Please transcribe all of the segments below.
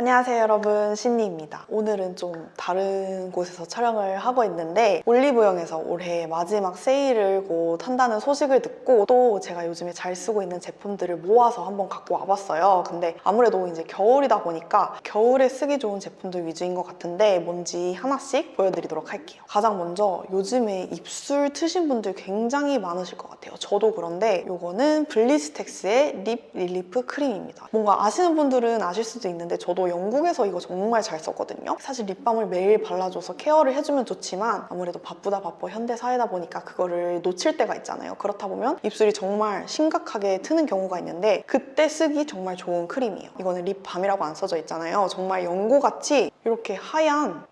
안녕하세요 여러분, 신니입니다. 오늘은 좀 다른 곳에서 촬영을 하고 있는데 올리브영에서 올해 마지막 세일을 곧 한다는 소식을 듣고 또 제가 요즘에 잘 쓰고 있는 제품들을 모아서 한번 갖고 와봤어요. 근데 아무래도 이제 겨울이다 보니까 겨울에 쓰기 좋은 제품들 위주인 것 같은데 뭔지 하나씩 보여드리도록 할게요. 가장 먼저 요즘에 입술 트신 분들 굉장히 많으실 것 같아요. 저도 그런데 이거는 블리스텍스의 립 릴리프 크림입니다. 뭔가 아시는 분들은 아실 수도 있는데 저도 영국에서 이거 정말 잘 썼거든요. 사실 립밤을 매일 발라줘서 케어를 해주면 좋지만 아무래도 바쁘다 바빠 현대 사회다 보니까 그거를 놓칠 때가 있잖아요. 그렇다 보면 입술이 정말 심각하게 트는 경우가 있는데 그때 쓰기 정말 좋은 크림이에요. 이거는 립밤이라고 안 써져 있잖아요. 정말 연고같이 이렇게 하얀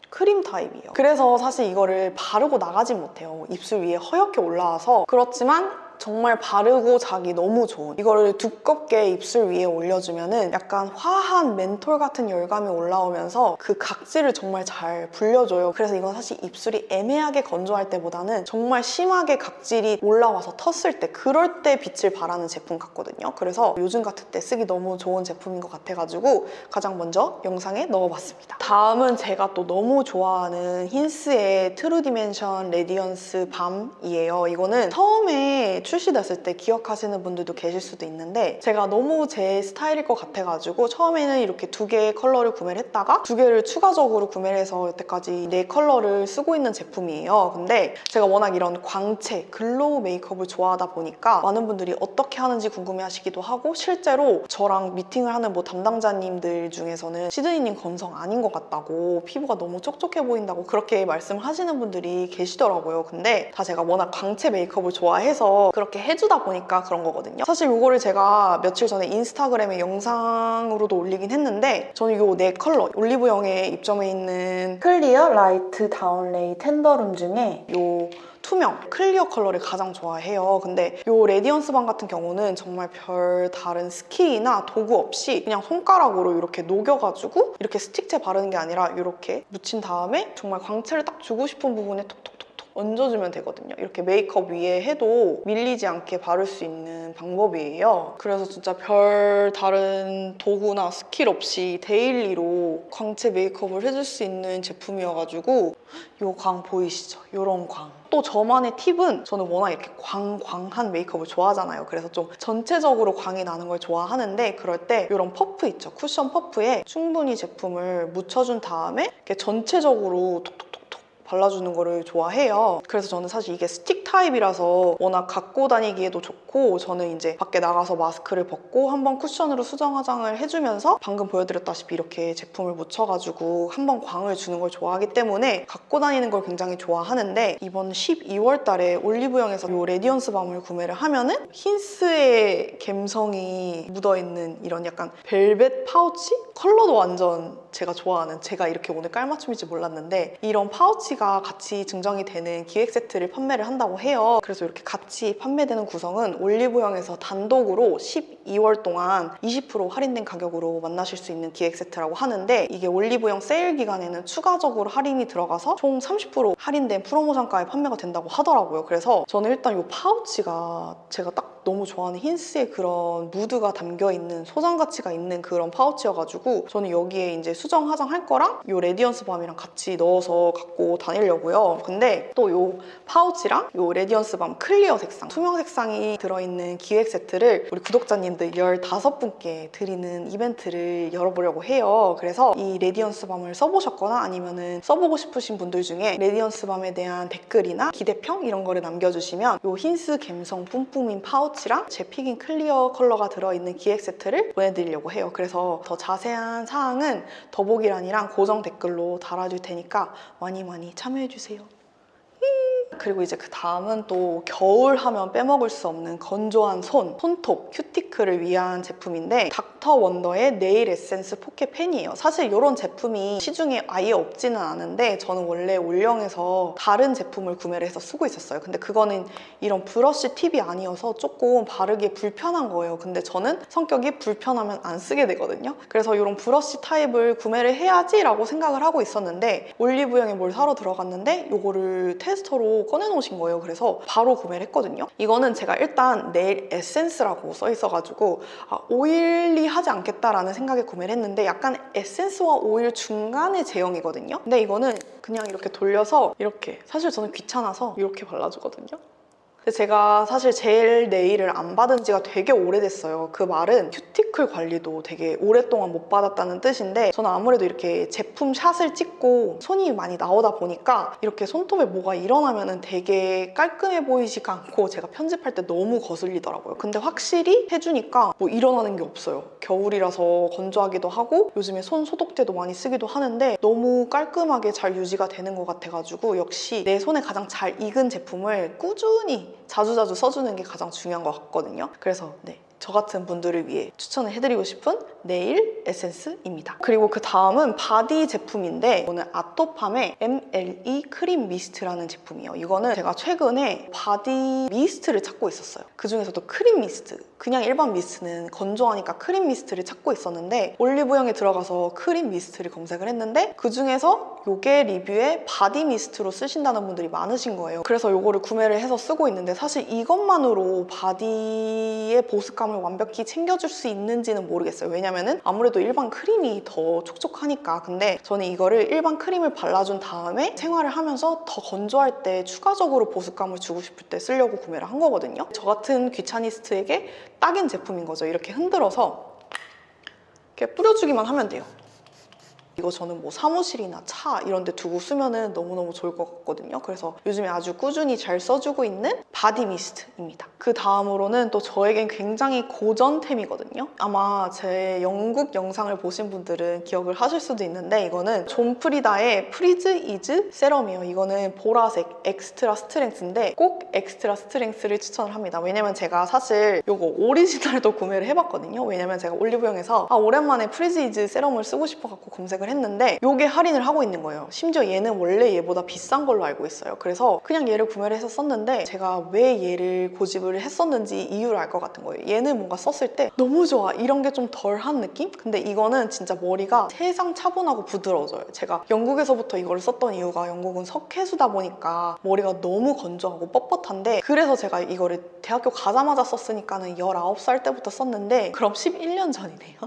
크림 타입이에요. 그래서 사실 이거를 바르고 나가진 못해요. 입술 위에 허옇게 올라와서. 그렇지만 정말 바르고 자기 너무 좋은, 이거를 두껍게 입술 위에 올려주면은 약간 화한 멘톨 같은 열감이 올라오면서 그 각질을 정말 잘 불려줘요. 그래서 이건 사실 입술이 애매하게 건조할 때보다는 정말 심하게 각질이 올라와서 텄을 때, 그럴 때 빛을 발하는 제품 같거든요. 그래서 요즘 같은 때 쓰기 너무 좋은 제품인 것 같아가지고 가장 먼저 영상에 넣어봤습니다. 다음은 제가 또 너무 좋아하는 힌스의 트루 디멘션 레디언스 밤이에요. 이거는 처음에 출시됐을 때 기억하시는 분들도 계실 수도 있는데 제가 너무 제 스타일일 것 같아가지고 처음에는 이렇게 두 개의 컬러를 구매를 했다가 두 개를 추가적으로 구매를 해서 여태까지 네 컬러를 쓰고 있는 제품이에요. 근데 제가 워낙 이런 광채, 글로우 메이크업을 좋아하다 보니까 많은 분들이 어떻게 하는지 궁금해하시기도 하고 실제로 저랑 미팅을 하는 뭐 담당자님들 중에서는 시드니님 건성 아닌 것 같다고, 피부가 너무 촉촉해 보인다고 그렇게 말씀을 하시는 분들이 계시더라고요. 근데 다 제가 워낙 광채 메이크업을 좋아해서 그렇게 해주다 보니까 그런 거거든요. 사실 이거를 제가 며칠 전에 인스타그램에 영상으로도 올리긴 했는데 저는 이 네 컬러, 올리브영에 입점해 있는 클리어 라이트 다운레이 텐더룸 중에 이 투명 클리어 컬러를 가장 좋아해요. 근데 이 레디언스 밤 같은 경우는 정말 별 다른 스킨이나 도구 없이 그냥 손가락으로 이렇게 녹여가지고 이렇게 스틱제 바르는 게 아니라 이렇게 묻힌 다음에 정말 광채를 딱 주고 싶은 부분에 톡톡톡 얹어주면 되거든요. 이렇게 메이크업 위에 해도 밀리지 않게 바를 수 있는 방법이에요. 그래서 진짜 별 다른 도구나 스킬 없이 데일리로 광채 메이크업을 해줄 수 있는 제품이어가지고 이 광 보이시죠? 이런 광. 또 저만의 팁은 저는 워낙 이렇게 광한 메이크업을 좋아하잖아요. 그래서 좀 전체적으로 광이 나는 걸 좋아하는데 그럴 때 이런 퍼프 있죠? 쿠션 퍼프에 충분히 제품을 묻혀준 다음에 이렇게 전체적으로 톡톡톡 발라주는 거를 좋아해요. 그래서 저는 사실 이게 스틱 타입이라서 워낙 갖고 다니기에도 좋고 저는 이제 밖에 나가서 마스크를 벗고 한번 쿠션으로 수정 화장을 해주면서 방금 보여드렸다시피 이렇게 제품을 묻혀가지고 한번 광을 주는 걸 좋아하기 때문에 갖고 다니는 걸 굉장히 좋아하는데 이번 12월 달에 올리브영에서 이 레디언스 밤을 구매를 하면은 힌스의 감성이 묻어있는 이런 약간 벨벳 파우치? 컬러도 완전 제가 좋아하는, 제가 이렇게 오늘 깔맞춤일지 몰랐는데 이런 파우치가 같이 증정이 되는 기획 세트를 판매를 한다고 해요. 그래서 이렇게 같이 판매되는 구성은 올리브영에서 단독으로 12월 동안 20% 할인된 가격으로 만나실 수 있는 기획 세트라고 하는데 이게 올리브영 세일 기간에는 추가적으로 할인이 들어가서 총 30% 할인된 프로모션가에 판매가 된다고 하더라고요. 그래서 저는 일단 이 파우치가 제가 딱 너무 좋아하는 힌스의 그런 무드가 담겨있는, 소장 가치가 있는 그런 파우치여가지고 저는 여기에 이제 수정 화장할 거랑 이 레디언스 밤이랑 같이 넣어서 갖고 다니려고요. 근데 또 이 파우치랑 이 레디언스 밤 클리어 색상, 투명 색상이 들어있는 기획 세트를 우리 구독자님들 15분께 드리는 이벤트를 열어보려고 해요. 그래서 이 레디언스 밤을 써보셨거나 아니면은 써보고 싶으신 분들 중에 레디언스 밤에 대한 댓글이나 기대평 이런 거를 남겨주시면 이 힌스 감성 뿜뿜인 파우치랑 제 픽인 클리어 컬러가 들어있는 기획 세트를 보내드리려고 해요. 그래서 더 자세한 사항은 더보기란이랑 고정 댓글로 달아줄 테니까 많이 참여해주세요. 그리고 이제 그 다음은 또 겨울 하면 빼먹을 수 없는 건조한 손톱, 큐티클을 위한 제품인데 닥터 원더의 네일 에센스 포켓 펜이에요. 사실 이런 제품이 시중에 아예 없지는 않은데 저는 원래 올영에서 다른 제품을 구매를 해서 쓰고 있었어요. 근데 그거는 이런 브러쉬 팁이 아니어서 조금 바르기에 불편한 거예요. 근데 저는 성격이 불편하면 안 쓰게 되거든요. 그래서 이런 브러쉬 타입을 구매를 해야지 라고 생각을 하고 있었는데 올리브영에 뭘 사러 들어갔는데 이거를 테스터로 꺼내놓으신 거예요. 그래서 바로 구매를 했거든요. 이거는 제가 일단 네일 에센스라고 써 있어가지고 오일리하지 하지 않겠다라는 생각에 구매를 했는데 약간 에센스와 오일 중간의 제형이거든요. 근데 이거는 그냥 이렇게 돌려서 이렇게, 사실 저는 귀찮아서 이렇게 발라주거든요. 제가 사실 젤 네일을 안 받은 지가 되게 오래됐어요. 그 말은 큐티클 관리도 되게 오랫동안 못 받았다는 뜻인데, 저는 아무래도 이렇게 제품 샷을 찍고 손이 많이 나오다 보니까 이렇게 손톱에 뭐가 일어나면 되게 깔끔해 보이지가 않고 제가 편집할 때 너무 거슬리더라고요. 근데 확실히 해주니까 뭐 일어나는 게 없어요. 겨울이라서 건조하기도 하고 요즘에 손 소독제도 많이 쓰기도 하는데 너무 깔끔하게 잘 유지가 되는 것 같아가지고, 역시 내 손에 가장 잘 익은 제품을 꾸준히 자주자주 써주는 게 가장 중요한 것 같거든요. 그래서 네, 저 같은 분들을 위해 추천을 해드리고 싶은 네일 에센스입니다. 그리고 그 다음은 바디 제품인데, 이거는 아토팜의 MLE 크림 미스트라는 제품이에요. 이거는 제가 최근에 바디 미스트를 찾고 있었어요. 그 중에서도 크림 미스트, 그냥 일반 미스트는 건조하니까 크림 미스트를 찾고 있었는데, 올리브영에 들어가서 크림 미스트를 검색을 했는데 그 중에서 요게 리뷰에 바디 미스트로 쓰신다는 분들이 많으신 거예요. 그래서 요거를 구매를 해서 쓰고 있는데, 사실 이것만으로 바디의 보습감을 완벽히 챙겨줄 수 있는지는 모르겠어요. 왜냐면은 아무래도 일반 크림이 더 촉촉하니까. 근데 저는 이거를 일반 크림을 발라준 다음에 생활을 하면서 더 건조할 때 추가적으로 보습감을 주고 싶을 때 쓰려고 구매를 한 거거든요. 저 같은 귀차니스트에게 딱인 제품인 거죠. 이렇게 흔들어서 이렇게 뿌려주기만 하면 돼요. 이거 저는 뭐 사무실이나 차 이런 데 두고 쓰면은 너무너무 좋을 것 같거든요. 그래서 요즘에 아주 꾸준히 잘 써주고 있는 바디 미스트입니다. 그 다음으로는 또 저에겐 굉장히 고전템이거든요. 아마 제 영국 영상을 보신 분들은 기억을 하실 수도 있는데, 이거는 존 프리다의 프리즈 이즈 세럼이에요. 이거는 보라색 엑스트라 스트렝스인데 꼭 엑스트라 스트렝스를 추천을 합니다. 왜냐면 제가 사실 이거 오리지널도 구매를 해봤거든요. 왜냐면 제가 올리브영에서 오랜만에 프리즈 이즈 세럼을 쓰고 싶어갖고 검색을 했는데 요게 할인을 하고 있는 거예요. 심지어 얘는 원래 얘보다 비싼 걸로 알고 있어요. 그래서 그냥 얘를 구매를 해서 썼는데, 제가 왜 얘를 고집을 했었는지 이유를 알 것 같은 거예요. 얘는 뭔가 썼을 때 너무 좋아, 이런 게 좀 덜한 느낌? 근데 이거는 진짜 머리가 세상 차분하고 부드러워져요. 제가 영국에서부터 이걸 썼던 이유가, 영국은 석회수다 보니까 머리가 너무 건조하고 뻣뻣한데, 그래서 제가 이거를 대학교 가자마자 썼으니까는 19살 때부터 썼는데, 그럼 11년 전이네요.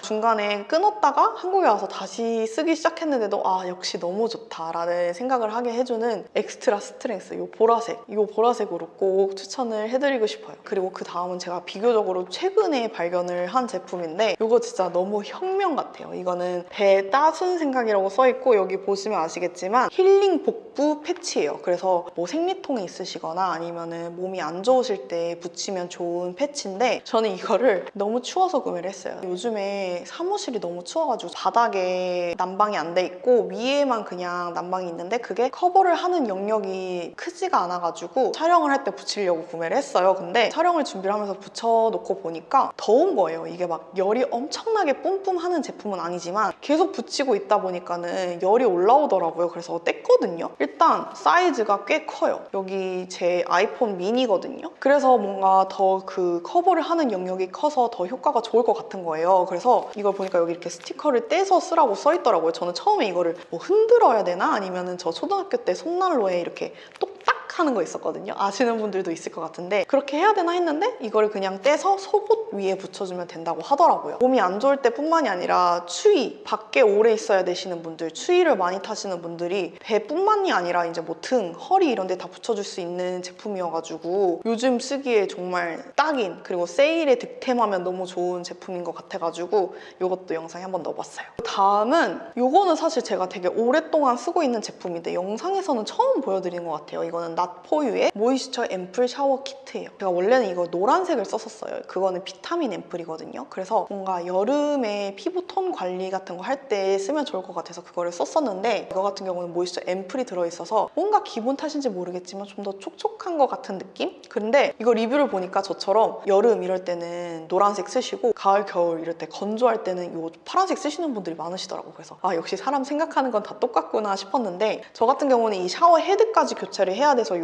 중간에 끊었다가 한국에 와서 다시 쓰기 시작했는데도 역시 너무 좋다라는 생각을 하게 해주는 엑스트라 스트렝스, 이 보라색으로 꼭 추천을 해드리고 싶어요. 그리고 그 다음은 제가 비교적으로 최근에 발견을 한 제품인데, 이거 진짜 너무 혁명 같아요. 이거는 배 따순 생각이라고 써있고, 여기 보시면 아시겠지만 힐링 복부 패치예요. 그래서 뭐 생리통이 있으시거나 아니면은 몸이 안 좋으실 때 붙이면 좋은 패치인데, 저는 이거를 너무 추워서 구매를 했어요. 요즘에 사무실이 너무 추워가지고 바닥에 난방이 안 돼 있고 위에만 그냥 난방이 있는데, 그게 커버를 하는 영역이 크지가 않아가지고 촬영을 할 때 붙이려고 구매를 했어요. 근데 촬영을 준비를 하면서 붙여놓고 보니까 더운 거예요. 이게 막 열이 엄청나게 뿜뿜하는 제품은 아니지만 계속 붙이고 있다 보니까는 열이 올라오더라고요. 그래서 뗐거든요. 일단 사이즈가 꽤 커요. 여기 제 아이폰 미니거든요. 그래서 뭔가 더 그 커버를 하는 영역이 커서 더 효과가 좋을 것 같은 거예요. 그래서 이걸 보니까 여기 이렇게 스티커를 떼서 쓰라고 써있더라고요. 저는 처음에 이거를 뭐 흔들어야 되나? 아니면은 저 초등학교 때 손난로에 이렇게 똑딱 하는 거 있었거든요. 아시는 분들도 있을 것 같은데, 그렇게 해야 되나 했는데 이거를 그냥 떼서 속옷 위에 붙여주면 된다고 하더라고요. 몸이 안 좋을 때뿐만이 아니라 추위, 밖에 오래 있어야 되시는 분들, 추위를 많이 타시는 분들이 배뿐만이 아니라 이제 뭐 등, 허리 이런 데 다 붙여줄 수 있는 제품이어가지고 요즘 쓰기에 정말 딱인, 그리고 세일에 득템하면 너무 좋은 제품인 것 같아가지고 이것도 영상에 한번 넣어봤어요. 다음은 이거는 사실 제가 되게 오랫동안 쓰고 있는 제품인데 영상에서는 처음 보여드리는 것 같아요. 이거는 낫포유의 모이스처 앰플 샤워 키트예요. 제가 원래는 이거 노란색을 썼었어요. 그거는 비타민 앰플이거든요. 그래서 뭔가 여름에 피부 톤 관리 같은 거 할 때 쓰면 좋을 것 같아서 그거를 썼었는데, 이거 같은 경우는 모이스처 앰플이 들어있어서 뭔가 기분 탓인지 모르겠지만 좀 더 촉촉한 것 같은 느낌? 근데 이거 리뷰를 보니까 저처럼 여름 이럴 때는 노란색 쓰시고 가을, 겨울 이럴 때 건조할 때는 이 파란색 쓰시는 분들이 많으시더라고요. 그래서 역시 사람 생각하는 건 다 똑같구나 싶었는데, 저 같은 경우는 이 샤워 헤드까지 교체를 해야 돼서 이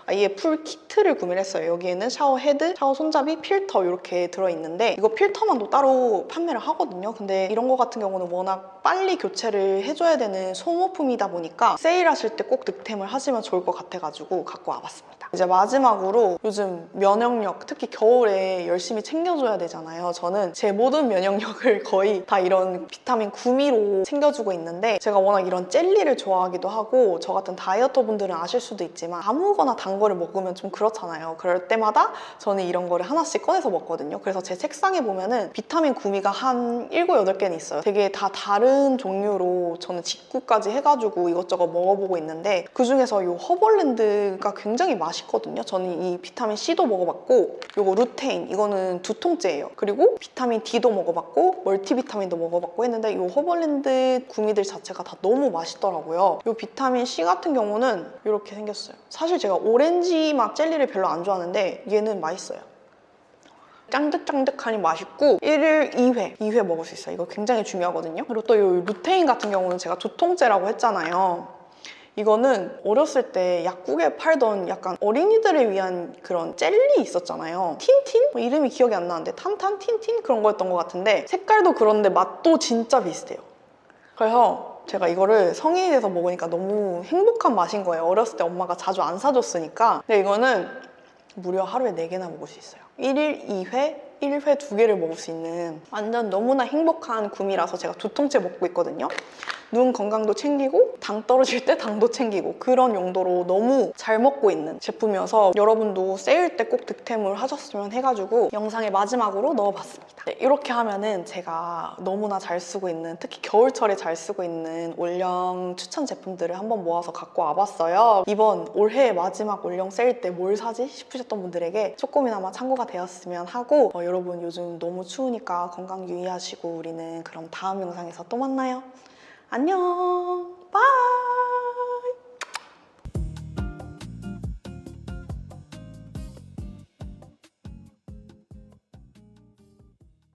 아예 풀 키트를 구매를 했어요. 여기에는 샤워 헤드, 샤워 손잡이, 필터 이렇게 들어있는데, 이거 필터만도 따로 판매를 하거든요. 근데 이런 거 같은 경우는 워낙 빨리 교체를 해줘야 되는 소모품이다 보니까 세일하실 때 꼭 득템을 하시면 좋을 것 같아가지고 갖고 와봤습니다. 이제 마지막으로 요즘 면역력, 특히 겨울에 열심히 챙겨줘야 되잖아요. 저는 제 모든 면역력을 거의 다 이런 비타민 구미로 챙겨주고 있는데, 제가 워낙 이런 젤리를 좋아하기도 하고, 저 같은 다이어터 분들은 아실 수도 있지만 아무거나 단 거를 먹으면 좀 그렇잖아요. 그럴 때마다 저는 이런 거를 하나씩 꺼내서 먹거든요. 그래서 제 책상에 보면은 비타민 구미가 한 7, 8개는 있어요. 되게 다 다른 종류로 저는 직구까지 해가지고 이것저것 먹어보고 있는데, 그중에서 이 허벌랜드가 굉장히 맛있거든요. 저는 이 비타민 C도 먹어봤고, 요거 루테인, 이거는 두통제예요. 그리고 비타민 D도 먹어봤고, 멀티비타민도 먹어봤고 했는데, 이 허벌랜드 구미들 자체가 다 너무 맛있더라고요. 이 비타민 C 같은 경우는 이렇게 생겼어요. 사실 제가 오렌지 맛 젤리를 별로 안 좋아하는데 얘는 맛있어요. 짠득짠득하니 맛있고 1일 2회 먹을 수 있어요. 이거 굉장히 중요하거든요. 그리고 또 이 루테인 같은 경우는 제가 두통제라고 했잖아요. 이거는 어렸을 때 약국에 팔던 약간 어린이들을 위한 그런 젤리 있었잖아요. 틴틴? 이름이 기억이 안 나는데 탄탄? 틴틴? 그런 거였던 것 같은데, 색깔도 그런데 맛도 진짜 비슷해요. 그래서 제가 이거를 성인이 돼서 먹으니까 너무 행복한 맛인 거예요. 어렸을 때 엄마가 자주 안 사줬으니까. 근데 이거는 무려 하루에 4개나 먹을 수 있어요. 1일 2회, 1회 2개를 먹을 수 있는 완전 너무나 행복한 구미라서 제가 두통째 먹고 있거든요. 눈 건강도 챙기고 당 떨어질 때 당도 챙기고 그런 용도로 너무 잘 먹고 있는 제품이어서 여러분도 세일 때 꼭 득템을 하셨으면 해가지고 영상의 마지막으로 넣어봤습니다. 네, 이렇게 하면은 제가 너무나 잘 쓰고 있는, 특히 겨울철에 잘 쓰고 있는 올영 추천 제품들을 한번 모아서 갖고 와봤어요. 이번 올해의 마지막 올영 세일 때 뭘 사지 싶으셨던 분들에게 조금이나마 참고가 되었으면 하고, 여러분 요즘 너무 추우니까 건강 유의하시고 우리는 그럼 다음 영상에서 또 만나요. 안녕. 바이.